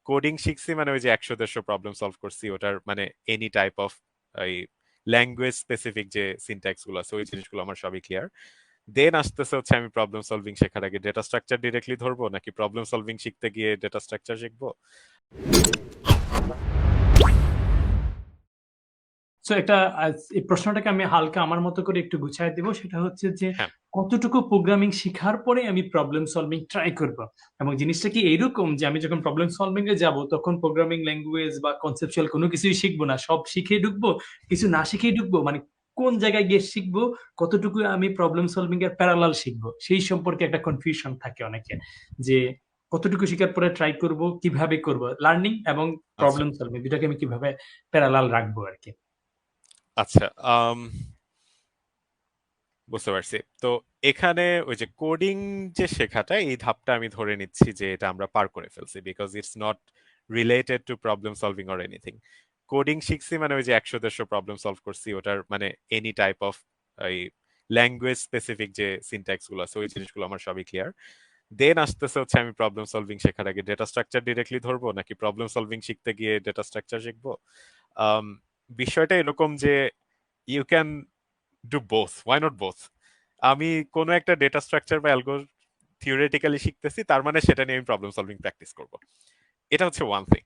Coding শিখছি মানে ওই যে 100-150 প্রবলেম সলভ করছি, ওটার মানে এনি টাইপ অফ এই ল্যাঙ্গুয়েজ স্পেসিফিক যে সিনট্যাক্স গুলো আছে ওই জিনিসগুলো আমার সবই ক্লিয়ার। দেন আসতেছে হচ্ছে আমি প্রবলেম সলভিং শেখার আগে ডেটা স্ট্রাকচার ডিরেক্টলি ধরবো নাকি প্রবলেম সলভিং শিখতে গিয়ে ডেটা স্ট্রাকচার শিখবো। সো এই প্রশ্নটাকে আমি হালকা আমার মতো করে একটু গুছাই দিব। সেটা হচ্ছে যে হ্যাঁ, কতটুকু প্রোগ্রামিং শেখার পরে আমি প্রবলেম সলভিং ট্রাই করব, এবং জিনিসটা কি এইরকম যে আমি যখন প্রবলেম সলভিং এ যাব তখন প্রোগ্রামিং ল্যাঙ্গুয়েজ বা কনসেপচুয়াল কোনো কিছুই শিখবো না, সব শিখে ঢুকবো, কিছু না শিখেই ঢুকবো, মানে কোন জায়গায় গিয়ে শিখবো, কতটুকু আমি প্রবলেম সলভিং এর প্যারালাল শিখবো সেই সম্পর্কে একটা কনফিউশন থাকে অনেকে, যে কতটুকু শিখার পরে ট্রাই করব, কিভাবে করব লার্নিং এবং আচ্ছা প্রবলেম সলভিং দুটাকে আমি কিভাবে প্যারালাল রাখবো আর কি। আচ্ছা, বুঝতে পারছি। তো এখানে ওই যে কোডিং যে শেখাটা এই ধাপটা আমি ধরে নিচ্ছি যে এটা আমরা পার করে ফেলছি, because it's not related to problem solving or anything. Coding শিখছি মানে ওই যে 100-150 প্রবলেম সলভ করছি, ওটার মানে এনি টাইপ অফ এই ল্যাঙ্গুয়েজ স্পেসিফিক যে সিনট্যাক্স গুলো আছে ওই জিনিসগুলো আমার সবই ক্লিয়ার। দেন আসতেছে হচ্ছে আমি প্রবলেম সলভিং শেখার আগে ডেটা স্ট্রাকচার ডিরেক্টলি ধরবো নাকি প্রবলেম সলভিং শিখতে গিয়ে ডেটা স্ট্রাকচার শিখবো। আম, বিষয়টা এরকম যে you can do both, why not both. আমি কোনো একটা ডেটা স্ট্রাকচার বা অ্যালগো থিওরিটিক্যালি শিখতেছি, তার মানে সেটা নিয়ে আমি প্রবলেম সলভিং প্র্যাকটিস করব। এটা হচ্ছে ওয়ান থিং।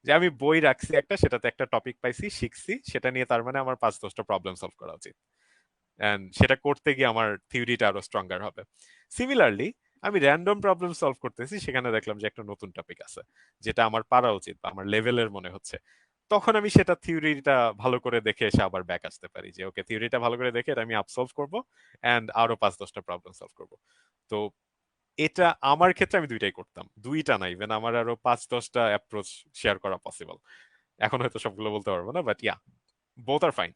যে আমি বই রাখছি একটা, সেটাতে একটা টপিক পাইছি, শিখছি সেটা নিয়ে, তার মানে আমার 5-10টা প্রবলেম সলভ করা উচিত, এন্ড সেটা করতে গিয়ে আমার থিওরিটা আরো স্ট্রঙ্গার হবে। সিমিলারলি আমি র্যান্ডম প্রবলেম সলভ করতেছি, সেখানে দেখলাম যে একটা নতুন টপিক আছে যেটা আমার পারা উচিত বা আমার লেভেলের মনে হচ্ছে, তখন আমি সেটা থিওরিটা ভালো করে দেখে এসে আবার ব্যাক আসতে পারি যে ওকে থিওরিটা ভালো করে দেখে এটা আমি আপ সলভ করবো এন্ড আরো 5-10টা প্রবলেম সলভ করবো। তো এটা আমার ক্ষেত্রে আমি দুইটাই করতাম, দুইটা না, ইভেন আমার আরো 5-10টা অ্যাপ্রোচ শেয়ার করা পসিবল। এখন হয়তো সবগুলো বলতে পারবো না, but yeah, both are fine.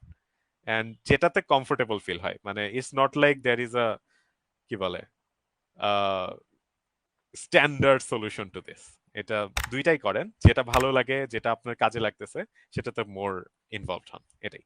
And যেটাতে কমফোর্টেবল ফিল হয়, মানে it's not like there is a কি বলে স্ট্যান্ডার্ড সলিউশন টু দিস। এটা দুইটাই করেন, যেটা ভালো লাগে, যেটা আপনার কাজে লাগতেছে সেটাতে মোর ইনভলভড হন, এটাই।